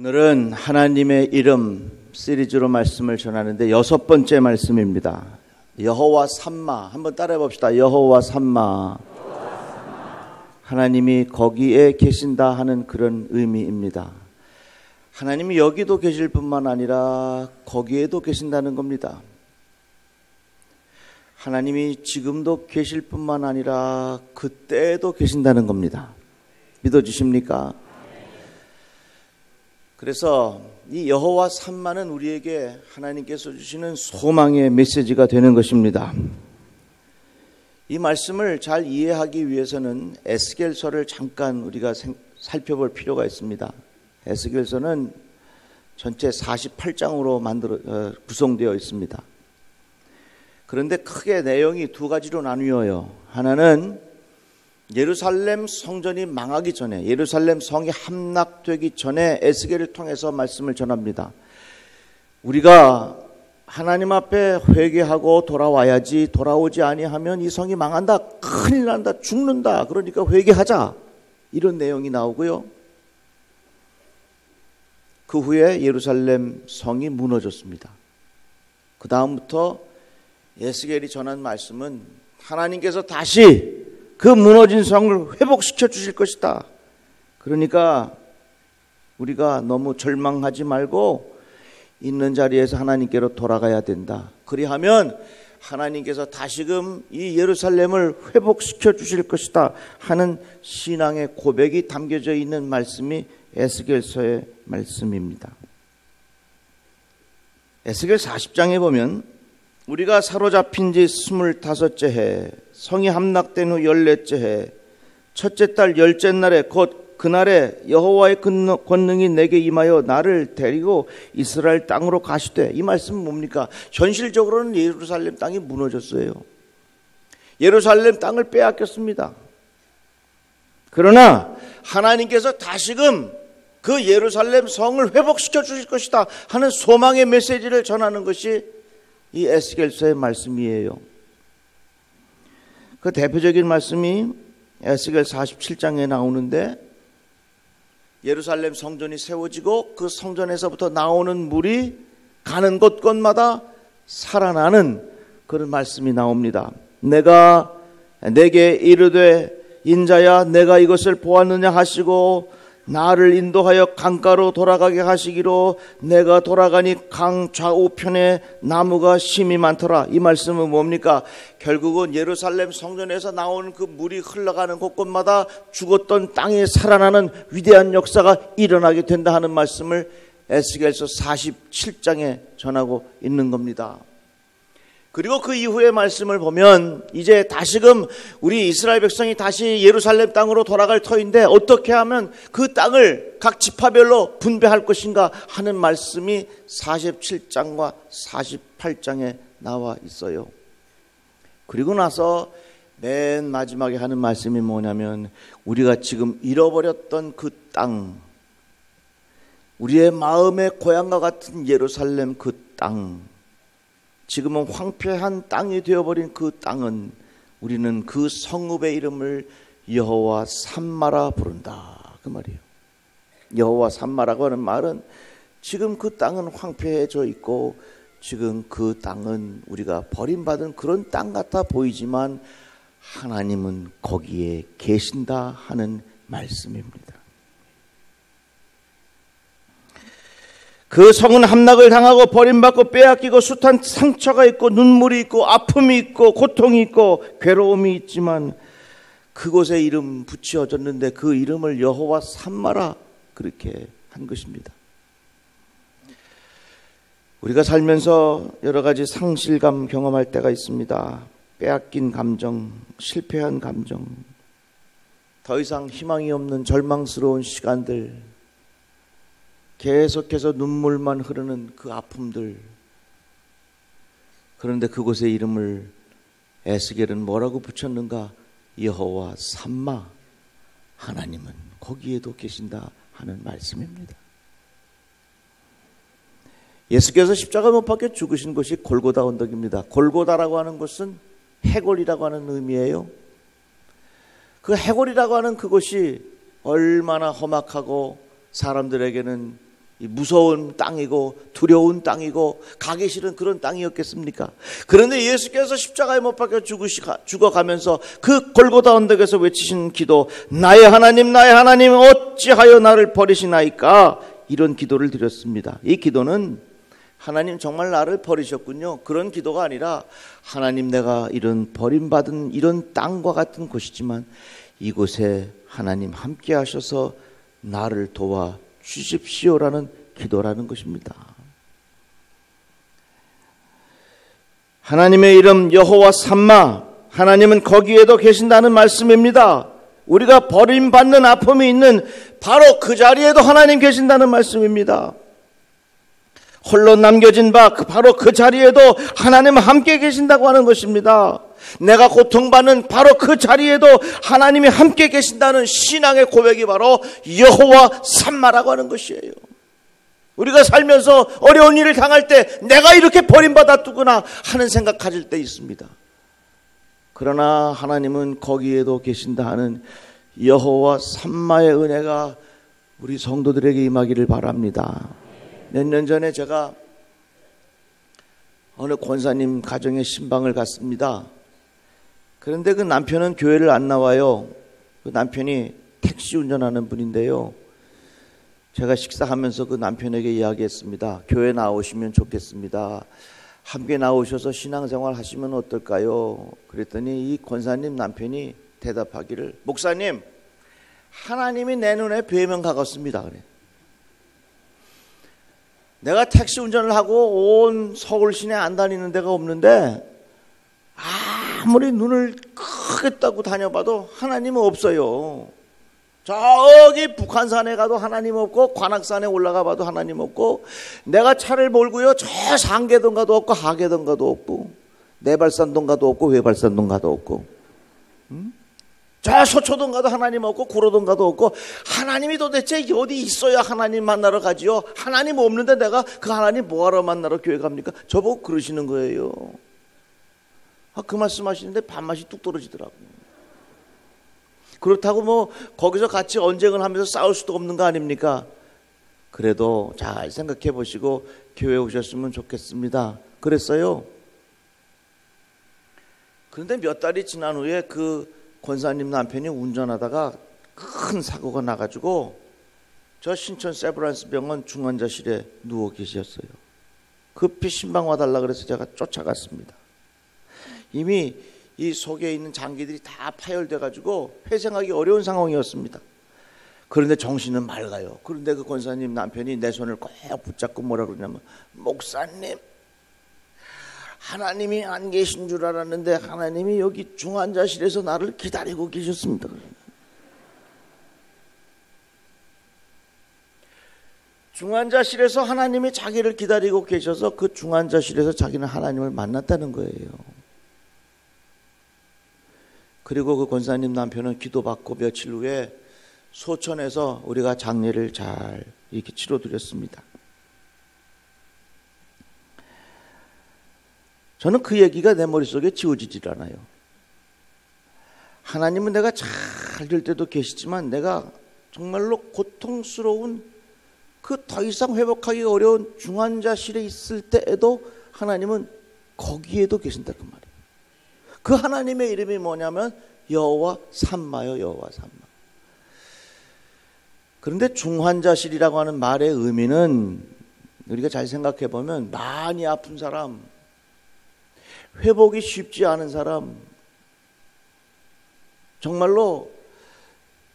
오늘은 하나님의 이름 시리즈로 말씀을 전하는데 6번째 말씀입니다. 여호와 삼마, 한번 따라해 봅시다. 여호와 삼마. 하나님이 거기에 계신다 하는 그런 의미입니다. 하나님이 여기도 계실 뿐만 아니라 거기에도 계신다는 겁니다. 하나님이 지금도 계실 뿐만 아니라 그때에도 계신다는 겁니다. 믿어주십니까? 그래서 이 여호와 삼마는 우리에게 하나님께서 주시는 소망의 메시지가 되는 것입니다. 이 말씀을 잘 이해하기 위해서는 에스겔서를 잠깐 우리가 살펴볼 필요가 있습니다. 에스겔서는 전체 48장으로 구성되어 있습니다. 그런데 크게 내용이 두 가지로 나뉘어요. 하나는 예루살렘 성전이 망하기 전에, 예루살렘 성이 함락되기 전에 에스겔을 통해서 말씀을 전합니다. 우리가 하나님 앞에 회개하고 돌아와야지, 돌아오지 아니하면 이 성이 망한다, 큰일 난다, 죽는다, 그러니까 회개하자, 이런 내용이 나오고요. 그 후에 예루살렘 성이 무너졌습니다. 그 다음부터 에스겔이 전한 말씀은 하나님께서 다시 그 무너진 성을 회복시켜 주실 것이다. 그러니까 우리가 너무 절망하지 말고 있는 자리에서 하나님께로 돌아가야 된다. 그리하면 하나님께서 다시금 이 예루살렘을 회복시켜 주실 것이다 하는 신앙의 고백이 담겨져 있는 말씀이 에스겔서의 말씀입니다. 에스겔 40장에 보면 우리가 사로잡힌 지 25째 해, 성이 함락된 후 14째 해, 첫째 달 10째 날에 곧 그날에 여호와의 권능이 내게 임하여 나를 데리고 이스라엘 땅으로 가시되, 이 말씀은 뭡니까? 현실적으로는 예루살렘 땅이 무너졌어요. 예루살렘 땅을 빼앗겼습니다. 그러나 하나님께서 다시금 그 예루살렘 성을 회복시켜 주실 것이다 하는 소망의 메시지를 전하는 것이 이 에스겔서의 말씀이에요. 그 대표적인 말씀이 에스겔 47장에 나오는데, 예루살렘 성전이 세워지고 그 성전에서부터 나오는 물이 가는 곳곳마다 살아나는 그런 말씀이 나옵니다. 내가 내게 이르되 인자야 내가 이것을 보았느냐 하시고 나를 인도하여 강가로 돌아가게 하시기로 내가 돌아가니 강 좌우편에 나무가 심이 많더라. 이 말씀은 뭡니까? 결국은 예루살렘 성전에서 나오는 그 물이 흘러가는 곳곳마다 죽었던 땅에 살아나는 위대한 역사가 일어나게 된다 하는 말씀을 에스겔서 47장에 전하고 있는 겁니다. 그리고 그 이후의 말씀을 보면 이제 다시금 우리 이스라엘 백성이 다시 예루살렘 땅으로 돌아갈 터인데 어떻게 하면 그 땅을 각 지파별로 분배할 것인가 하는 말씀이 47장과 48장에 나와 있어요. 그리고 나서 맨 마지막에 하는 말씀이 뭐냐면 우리가 지금 잃어버렸던 그 땅, 우리의 마음의 고향과 같은 예루살렘 그 땅, 지금은 황폐한 땅이 되어버린 그 땅은 우리는 그 성읍의 이름을 여호와 삼마라 부른다, 그 말이에요. 여호와 삼마라고 하는 말은 지금 그 땅은 황폐해져 있고 지금 그 땅은 우리가 버림받은 그런 땅 같아 보이지만 하나님은 거기에 계신다 하는 말씀입니다. 그 성은 함락을 당하고 버림받고 빼앗기고 숱한 상처가 있고 눈물이 있고 아픔이 있고 고통이 있고 괴로움이 있지만 그곳에 이름 붙여졌는데 그 이름을 여호와 삼마라 그렇게 한 것입니다. 우리가 살면서 여러 가지 상실감 경험할 때가 있습니다. 빼앗긴 감정, 실패한 감정, 더 이상 희망이 없는 절망스러운 시간들, 계속해서 눈물만 흐르는 그 아픔들. 그런데 그곳의 이름을 에스겔은 뭐라고 붙였는가? 여호와 삼마, 하나님은 거기에도 계신다 하는 말씀입니다. 예수께서 십자가 못 박혀 죽으신 곳이 골고다 언덕입니다. 골고다라고 하는 것은 해골이라고 하는 의미예요. 그 해골이라고 하는 그곳이 얼마나 험악하고 사람들에게는 무서운 땅이고 두려운 땅이고 가기 싫은 그런 땅이었겠습니까? 그런데 예수께서 십자가에 못 박혀 죽어가면서 그 골고다 언덕에서 외치신 기도, 나의 하나님 어찌하여 나를 버리시나이까, 이런 기도를 드렸습니다. 이 기도는 하나님 정말 나를 버리셨군요, 그런 기도가 아니라 하나님, 내가 이런 버림받은 이런 땅과 같은 곳이지만 이곳에 하나님 함께 하셔서 나를 도와 주십시오라는 기도라는 것입니다. 하나님의 이름 여호와 삼마, 하나님은 거기에도 계신다는 말씀입니다. 우리가 버림받는 아픔이 있는 바로 그 자리에도 하나님 계신다는 말씀입니다. 홀로 남겨진 바 바로 그 자리에도 하나님은 함께 계신다고 하는 것입니다. 내가 고통받는 바로 그 자리에도 하나님이 함께 계신다는 신앙의 고백이 바로 여호와 삼마라고 하는 것이에요. 우리가 살면서 어려운 일을 당할 때 내가 이렇게 버림받았구나 하는 생각 가질 때 있습니다. 그러나 하나님은 거기에도 계신다 하는 여호와 삼마의 은혜가 우리 성도들에게 임하기를 바랍니다. 몇 년 전에 제가 어느 권사님 가정에 신방을 갔습니다. 그런데 그 남편은 교회를 안 나와요. 그 남편이 택시 운전하는 분인데요, 제가 식사하면서 그 남편에게 이야기했습니다. 교회 나오시면 좋겠습니다. 함께 나오셔서 신앙생활 하시면 어떨까요? 그랬더니 이 권사님 남편이 대답하기를, 목사님, 하나님이 내 눈에 뵈면 가깝습니다. 그래. 내가 택시 운전을 하고 온 서울 시내 안 다니는 데가 없는데 아무리 눈을 크게 떠고 다녀봐도 하나님은 없어요. 저기 북한산에 가도 하나님 없고 관악산에 올라가 봐도 하나님 없고, 내가 차를 몰고요 저 상계동 가도 없고 하계동 가도 없고 내발산동 가도 없고 외발산동 가도 없고, 저 소초동 가도 하나님 없고 구로동 가도 없고, 하나님이 도대체 어디 있어야 하나님 만나러 가지요? 하나님 없는데 내가 그 하나님 뭐하러 만나러 교회 갑니까? 저보고 그러시는 거예요. 그 말씀 하시는데 밥맛이 뚝 떨어지더라고요. 그렇다고 뭐 거기서 같이 언쟁을 하면서 싸울 수도 없는 거 아닙니까? 그래도 잘 생각해 보시고 교회 오셨으면 좋겠습니다. 그랬어요. 그런데 몇 달이 지난 후에 그 권사님 남편이 운전하다가 큰 사고가 나가지고 저 신천 세브란스 병원 중환자실에 누워 계셨어요. 급히 신방 와달라 그래서 제가 쫓아갔습니다. 이미 이 속에 있는 장기들이 다 파열돼가지고 회생하기 어려운 상황이었습니다. 그런데 정신은 맑아요. 그런데 그 권사님 남편이 내 손을 꼭 붙잡고 뭐라 그러냐면, 목사님, 하나님이 안 계신 줄 알았는데 하나님이 여기 중환자실에서 나를 기다리고 계셨습니다. 중환자실에서 하나님이 자기를 기다리고 계셔서 그 중환자실에서 자기는 하나님을 만났다는 거예요. 그리고 그 권사님 남편은 기도받고 며칠 후에 소천에서 우리가 장례를 잘 이렇게 치러드렸습니다. 저는 그 얘기가 내 머릿속에 지워지질 않아요. 하나님은 내가 잘 될 때도 계시지만 내가 정말로 고통스러운 그 더 이상 회복하기 어려운 중환자실에 있을 때에도 하나님은 거기에도 계신다는 말이에요. 그 하나님의 이름이 뭐냐면 여호와 삼마요, 여호와 삼마. 그런데 중환자실이라고 하는 말의 의미는 우리가 잘 생각해 보면 많이 아픈 사람, 회복이 쉽지 않은 사람, 정말로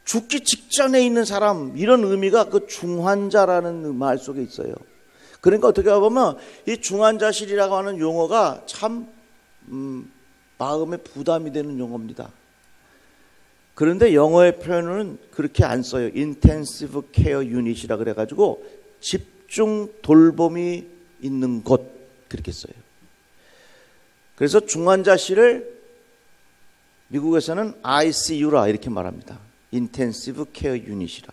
죽기 직전에 있는 사람, 이런 의미가 그 중환자라는 말 속에 있어요. 그러니까 어떻게 보면 이 중환자실이라고 하는 용어가 참 마음에 부담이 되는 용어입니다. 그런데 영어의 표현은 그렇게 안 써요. Intensive Care Unit이라 그래가지고 집중 돌봄이 있는 곳, 그렇게 써요. 그래서 중환자실을 미국에서는 ICU라 이렇게 말합니다. Intensive Care Unit이라.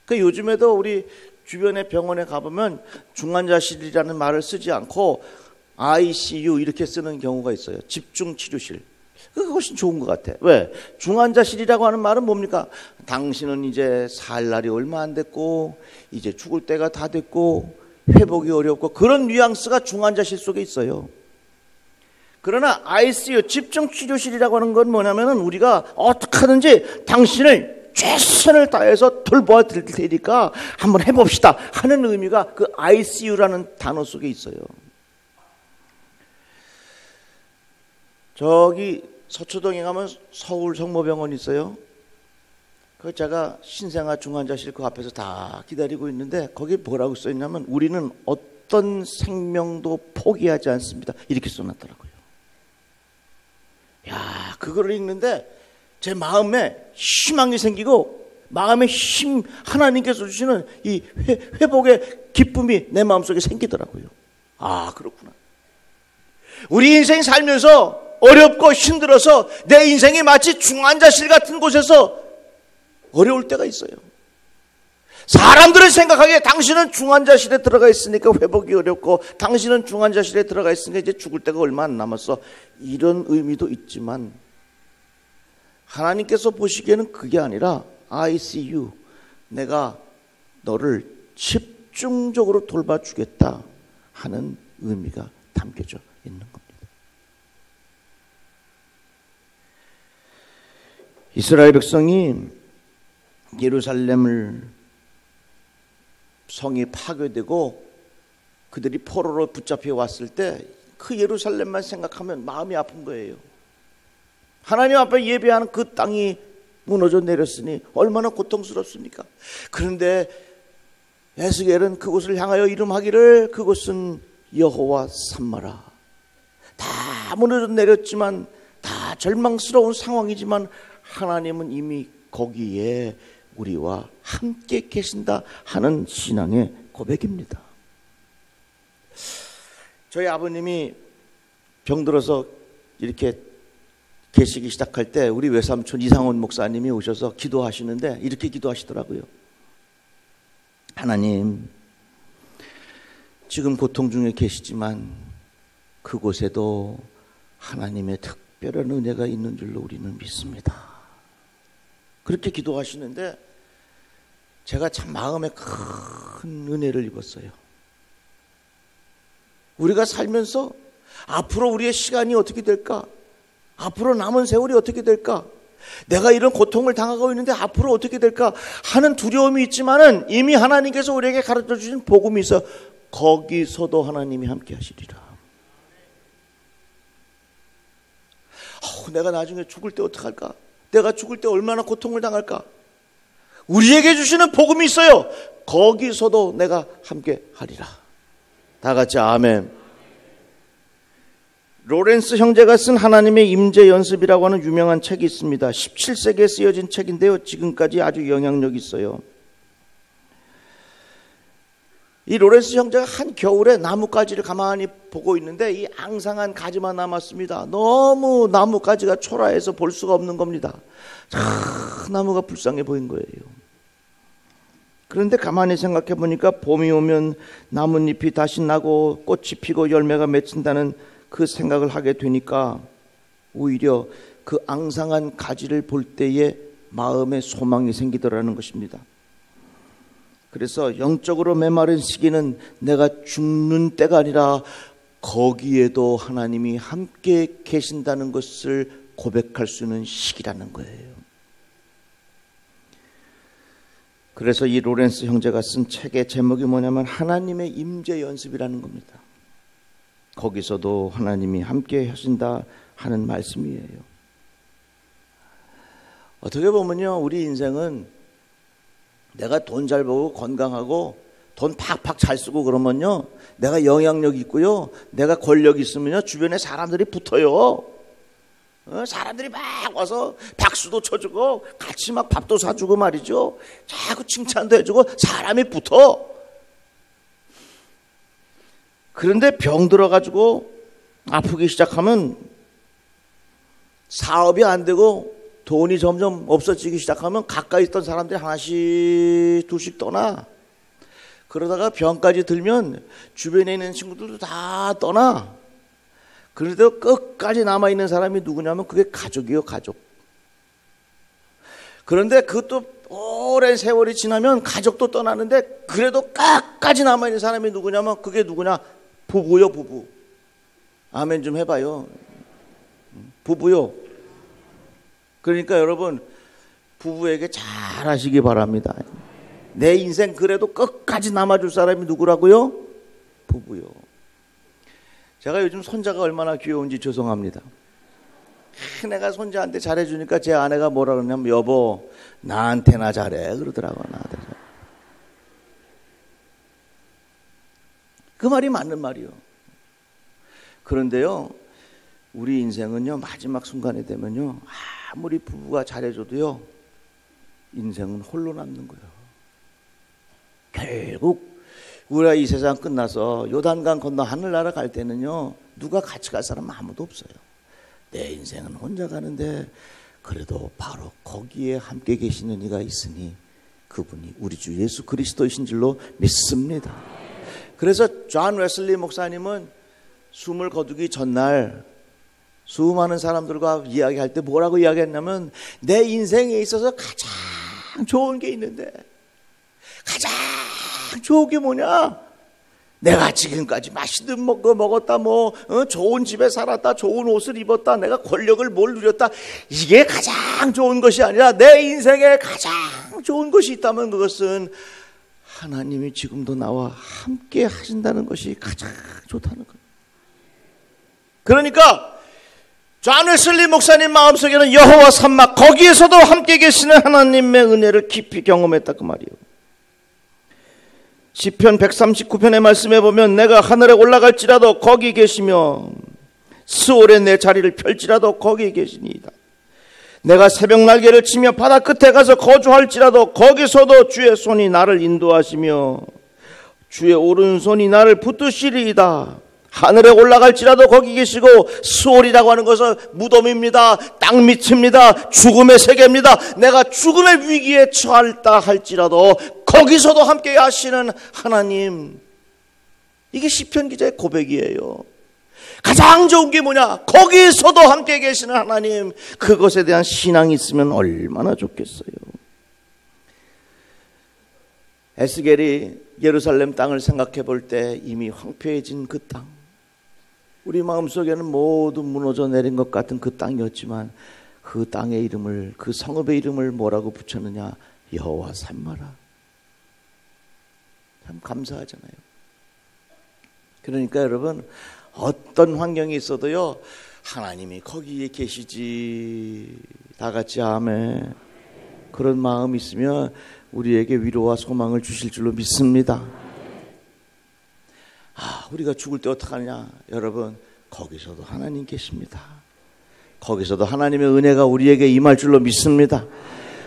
그러니까 요즘에도 우리 주변의 병원에 가보면 중환자실이라는 말을 쓰지 않고 ICU 이렇게 쓰는 경우가 있어요. 집중치료실. 그게 훨씬 좋은 것 같아. 왜? 중환자실이라고 하는 말은 뭡니까? 당신은 이제 살 날이 얼마 안 됐고 이제 죽을 때가 다 됐고 회복이 어렵고, 그런 뉘앙스가 중환자실 속에 있어요. 그러나 ICU, 집중치료실이라고 하는 건 뭐냐면은 우리가 어떻게 하든지 당신을 최선을 다해서 돌보아 드릴 테니까 한번 해봅시다 하는 의미가 그 ICU라는 단어 속에 있어요. 저기 서초동에 가면 서울 성모병원 있어요. 그 제가 신생아 중환자실 그 앞에서 다 기다리고 있는데 거기 뭐라고 써있냐면 우리는 어떤 생명도 포기하지 않습니다 이렇게 써놨더라고요. 야, 그거를 읽는데 제 마음에 희망이 생기고, 마음에 힘, 하나님께서 주시는 이 회복의 기쁨이 내 마음속에 생기더라고요. 아, 그렇구나. 우리 인생 살면서 어렵고 힘들어서 내 인생이 마치 중환자실 같은 곳에서 어려울 때가 있어요. 사람들은 생각하기에 당신은 중환자실에 들어가 있으니까 회복이 어렵고, 당신은 중환자실에 들어가 있으니까 이제 죽을 때가 얼마 안 남았어, 이런 의미도 있지만 하나님께서 보시기에는 그게 아니라 ICU, 내가 너를 집중적으로 돌봐주겠다 하는 의미가 담겨져 있는 겁니다. 이스라엘 백성이 예루살렘을 성이 파괴되고 그들이 포로로 붙잡혀 왔을 때 그 예루살렘만 생각하면 마음이 아픈 거예요. 하나님 앞에 예배하는 그 땅이 무너져 내렸으니 얼마나 고통스럽습니까? 그런데 에스겔은 그곳을 향하여 이름하기를 그곳은 여호와 삼마라. 다 무너져 내렸지만, 다 절망스러운 상황이지만 하나님은 이미 거기에 우리와 함께 계신다 하는 신앙의 고백입니다. 저희 아버님이 병들어서 이렇게 계시기 시작할 때 우리 외삼촌 이상원 목사님이 오셔서 기도하시는데 이렇게 기도하시더라고요. 하나님, 지금 고통 중에 계시지만 그곳에도 하나님의 특별한 은혜가 있는 줄로 우리는 믿습니다. 그렇게 기도하시는데 제가 참 마음에 큰 은혜를 입었어요. 우리가 살면서 앞으로 우리의 시간이 어떻게 될까? 앞으로 남은 세월이 어떻게 될까? 내가 이런 고통을 당하고 있는데 앞으로 어떻게 될까 하는 두려움이 있지만은 이미 하나님께서 우리에게 가르쳐 주신 복음이 있어. 거기서도 하나님이 함께 하시리라. 내가 나중에 죽을 때 어떡할까? 내가 죽을 때 얼마나 고통을 당할까? 우리에게 주시는 복음이 있어요. 거기서도 내가 함께 하리라. 다 같이 아멘. 로렌스 형제가 쓴 하나님의 임재 연습이라고 하는 유명한 책이 있습니다. 17세기에 쓰여진 책인데요, 지금까지 아주 영향력이 있어요. 이 로렌스 형제가 한 겨울에 나뭇가지를 가만히 보고 있는데 이 앙상한 가지만 남았습니다. 너무 나뭇가지가 초라해서 볼 수가 없는 겁니다. 나무가 불쌍해 보인 거예요. 그런데 가만히 생각해 보니까 봄이 오면 나뭇잎이 다시 나고 꽃이 피고 열매가 맺힌다는 그 생각을 하게 되니까 오히려 그 앙상한 가지를 볼 때에 마음에 소망이 생기더라는 것입니다. 그래서 영적으로 메마른 시기는 내가 죽는 때가 아니라 거기에도 하나님이 함께 계신다는 것을 고백할 수 있는 시기라는 거예요. 그래서 이 로렌스 형제가 쓴 책의 제목이 뭐냐면 하나님의 임재 연습이라는 겁니다. 거기서도 하나님이 함께 하신다 하는 말씀이에요. 어떻게 보면요, 우리 인생은 내가 돈 잘 벌고 건강하고 돈 팍팍 잘 쓰고 그러면요, 내가 영향력 있고요, 내가 권력 있으면요, 주변에 사람들이 붙어요. 사람들이 막 와서 박수도 쳐주고 같이 막 밥도 사주고 말이죠. 자꾸 칭찬도 해주고 사람이 붙어. 그런데 병 들어가지고 아프기 시작하면 사업이 안 되고 돈이 점점 없어지기 시작하면 가까이 있던 사람들이 하나씩 둘씩 떠나. 그러다가 병까지 들면 주변에 있는 친구들도 다 떠나. 그래도 끝까지 남아있는 사람이 누구냐면 그게 가족이요, 가족. 그런데 그것도 오랜 세월이 지나면 가족도 떠나는데 그래도 끝까지 남아있는 사람이 누구냐면 그게 누구냐? 부부요, 부부. 아멘 좀 해봐요. 부부요. 그러니까 여러분, 부부에게 잘 하시기 바랍니다. 내 인생 그래도 끝까지 남아줄 사람이 누구라고요? 부부요. 제가 요즘 손자가 얼마나 귀여운지 죄송합니다. 내가 손자한테 잘해주니까 제 아내가 뭐라 그러냐면 여보 나한테나 잘해 그러더라고요. 나한테. 그 말이 맞는 말이요. 그런데요, 우리 인생은요, 마지막 순간에 되면요, 아무리 부부가 잘해줘도요, 인생은 홀로 남는 거예요. 결국 우리가 이 세상 끝나서 요단강 건너 하늘나라 갈 때는요, 누가 같이 갈 사람 아무도 없어요. 내 인생은 혼자 가는데 그래도 바로 거기에 함께 계시는 이가 있으니 그분이 우리 주 예수 그리스도이신 줄로 믿습니다. 그래서 존 웨슬리 목사님은 숨을 거두기 전날 수많은 사람들과 이야기할 때 뭐라고 이야기했냐면 내 인생에 있어서 가장 좋은 게 있는데 가장 좋은 게 뭐냐? 내가 지금까지 맛있는 거 먹었다, 좋은 집에 살았다, 좋은 옷을 입었다, 내가 권력을 누렸다. 이게 가장 좋은 것이 아니라 내 인생에 가장 좋은 것이 있다면 그것은 하나님이 지금도 나와 함께 하신다는 것이 가장 좋다는 거예요. 그러니까 존 웨슬리 목사님 마음속에는 여호와 삼마, 거기에서도 함께 계시는 하나님의 은혜를 깊이 경험했다 그 말이에요. 시편 139편의 말씀에 보면 내가 하늘에 올라갈지라도 거기 계시며 스올에 내 자리를 펼지라도 거기 계시니이다. 내가 새벽 날개를 치며 바다 끝에 가서 거주할지라도 거기서도 주의 손이 나를 인도하시며 주의 오른손이 나를 붙드시리이다. 하늘에 올라갈지라도 거기 계시고, 스올이라고 하는 것은 무덤입니다. 땅 밑입니다. 죽음의 세계입니다. 내가 죽음의 위기에 처할다 할지라도 거기서도 함께 하시는 하나님, 이게 시편 기자의 고백이에요. 가장 좋은 게 뭐냐? 거기서도 함께 계시는 하나님, 그것에 대한 신앙이 있으면 얼마나 좋겠어요. 에스겔이 예루살렘 땅을 생각해 볼 때 이미 황폐해진 그 땅, 우리 마음속에는 모두 무너져 내린 것 같은 그 땅이었지만 그 땅의 이름을, 그 성읍의 이름을 뭐라고 붙였느냐? 여호와 삼마라. 참 감사하잖아요. 그러니까 여러분, 어떤 환경이 있어도요, 하나님이 거기에 계시지. 다 같이 아멘. 그런 마음이 있으면 우리에게 위로와 소망을 주실 줄로 믿습니다. 우리가 죽을 때 어떡하냐? 여러분, 거기서도 하나님 계십니다. 거기서도 하나님의 은혜가 우리에게 임할 줄로 믿습니다.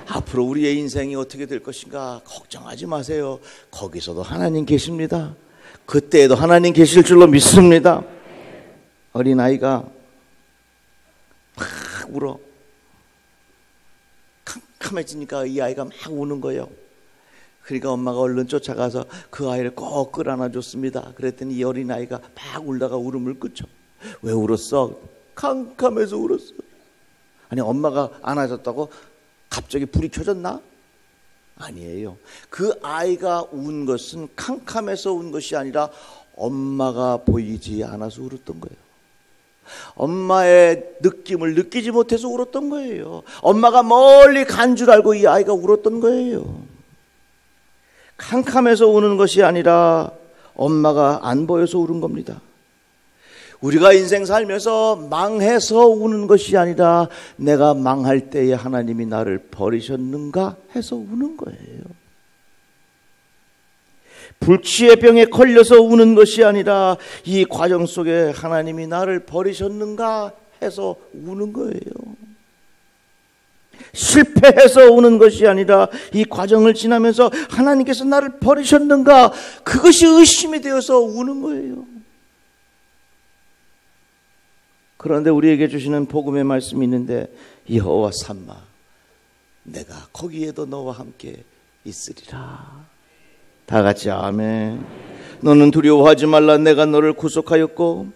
앞으로 우리의 인생이 어떻게 될 것인가 걱정하지 마세요. 거기서도 하나님 계십니다. 그때에도 하나님 계실 줄로 믿습니다. 어린아이가 막 울어. 캄캄해지니까 이 아이가 막 우는 거예요. 그러니까 엄마가 얼른 쫓아가서 그 아이를 꼭 끌어안아줬습니다. 그랬더니 이 어린아이가 막 울다가 울음을 끊죠. 왜 울었어? 캄캄해서 울었어. 아니, 엄마가 안아줬다고 갑자기 불이 켜졌나? 아니에요. 그 아이가 운 것은 캄캄해서 운 것이 아니라 엄마가 보이지 않아서 울었던 거예요. 엄마의 느낌을 느끼지 못해서 울었던 거예요. 엄마가 멀리 간 줄 알고 이 아이가 울었던 거예요. 캄캄해서 우는 것이 아니라 엄마가 안 보여서 우는 겁니다. 우리가 인생 살면서 망해서 우는 것이 아니라 내가 망할 때에 하나님이 나를 버리셨는가 해서 우는 거예요. 불치의 병에 걸려서 우는 것이 아니라 이 과정 속에 하나님이 나를 버리셨는가 해서 우는 거예요. 실패해서 우는 것이 아니라 이 과정을 지나면서 하나님께서 나를 버리셨는가, 그것이 의심이 되어서 우는 거예요. 그런데 우리에게 주시는 복음의 말씀이 있는데, 여호와 삼마, 내가 거기에도 너와 함께 있으리라. 다 같이 아멘. 너는 두려워하지 말라. 내가 너를 구속하였고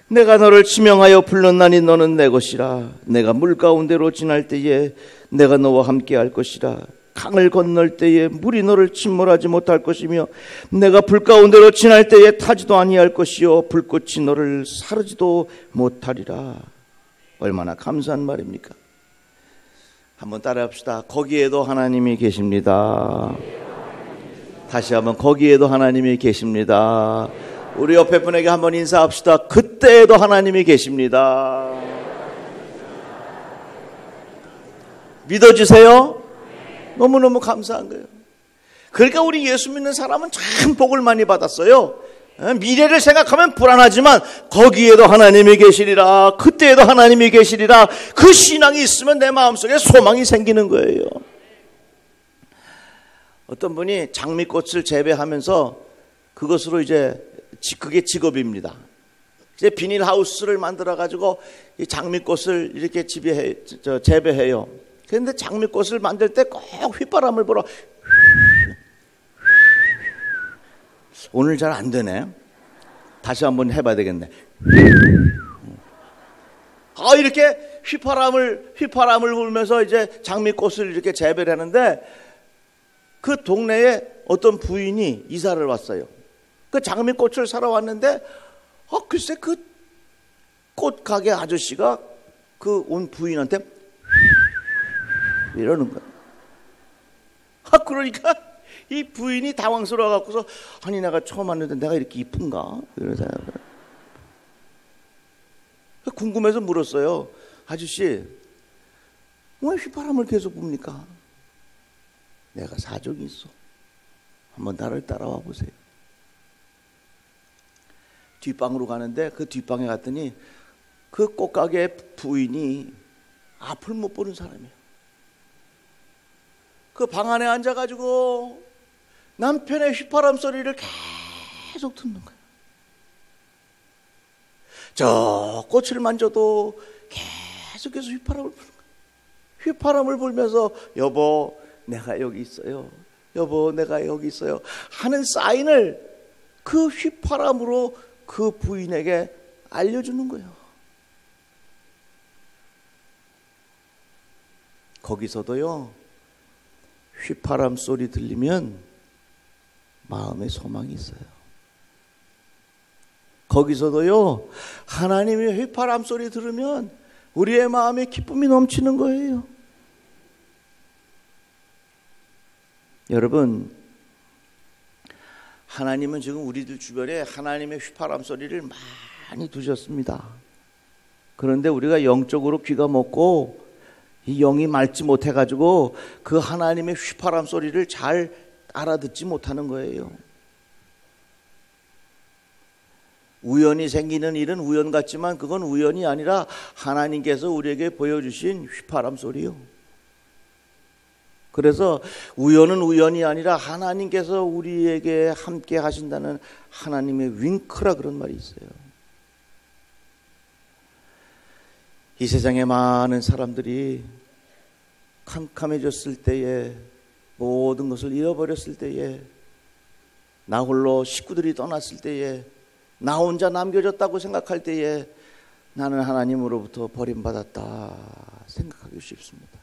내가 너를 지명하여 불렀나니 너는 내 것이라. 내가 물 가운데로 지날 때에 내가 너와 함께 할 것이라. 강을 건널 때에 물이 너를 침몰하지 못할 것이며 내가 불 가운데로 지날 때에 타지도 아니할 것이요 불꽃이 너를 사르지도 못하리라. 얼마나 감사한 말입니까? 한번 따라합시다. 거기에도 하나님이 계십니다. 다시 한번 거기에도 하나님이 계십니다. 우리 옆에 분에게 한번 인사합시다. 그때에도 하나님이 계십니다. 믿어주세요. 너무너무 감사한 거예요. 그러니까 우리 예수 믿는 사람은 참 복을 많이 받았어요. 미래를 생각하면 불안하지만 거기에도 하나님이 계시리라, 그때에도 하나님이 계시리라, 그 신앙이 있으면 내 마음속에 소망이 생기는 거예요. 어떤 분이 장미꽃을 재배하면서 그것으로 이제 그게 직업입니다. 이제 비닐하우스를 만들어 가지고 이 장미꽃을 이렇게 재배해요. 그런데 장미꽃을 만들 때 꼭 휘바람을 불어. 오늘 잘 안 되네. 다시 한번 해봐야 되겠네. 이렇게 휘바람을 불면서 이제 장미꽃을 이렇게 재배를 하는데 그 동네에 어떤 부인이 이사를 왔어요. 그 장미꽃을 사러 왔는데 글쎄 그 꽃 가게 아저씨가 그 온 부인한테 이러는 거야. 그러니까 이 부인이 당황스러워 갖고서 아니 내가 처음 왔는데 내가 이렇게 이쁜가? 이러면서 궁금해서 물었어요. 아저씨 왜 휘바람을 계속 붑니까? 내가 사정이 있어. 한번 나를 따라와 보세요. 뒷방으로 가는데 그 뒷방에 갔더니 그 꽃가게 부인이 앞을 못 보는 사람이에요. 그 방 안에 앉아가지고 남편의 휘파람 소리를 계속 듣는 거예요. 저 꽃을 만져도 계속해서 휘파람을 부는 거예요. 휘파람을 불면서 여보 내가 여기 있어요. 여보 내가 여기 있어요 하는 사인을 그 휘파람으로 그 부인에게 알려주는 거예요. 거기서도요 휘파람 소리 들리면 마음에 소망이 있어요. 거기서도요 하나님의 휘파람 소리 들으면 우리의 마음에 기쁨이 넘치는 거예요. 여러분 하나님은 지금 우리들 주변에 하나님의 휘파람 소리를 많이 두셨습니다. 그런데 우리가 영적으로 귀가 먹고 이 영이 맑지 못해가지고 그 하나님의 휘파람 소리를 잘 알아듣지 못하는 거예요. 우연히 생기는 일은 우연 같지만 그건 우연이 아니라 하나님께서 우리에게 보여주신 휘파람 소리요. 그래서 우연은 우연이 아니라 하나님께서 우리에게 함께 하신다는 하나님의 윙크라 그런 말이 있어요. 이 세상에 많은 사람들이 캄캄해졌을 때에 모든 것을 잃어버렸을 때에 나 홀로 식구들이 떠났을 때에 나 혼자 남겨졌다고 생각할 때에 나는 하나님으로부터 버림받았다 생각하기 쉽습니다.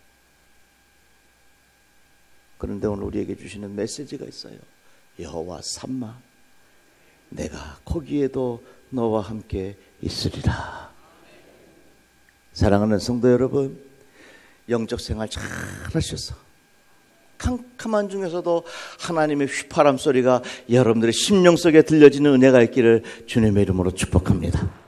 그런데 오늘 우리에게 주시는 메시지가 있어요. 여호와 삼마 내가 거기에도 너와 함께 있으리라. 사랑하는 성도 여러분, 영적 생활 잘 하셔서 캄캄한 중에서도 하나님의 휘파람 소리가 여러분들의 심령 속에 들려지는 은혜가 있기를 주님의 이름으로 축복합니다.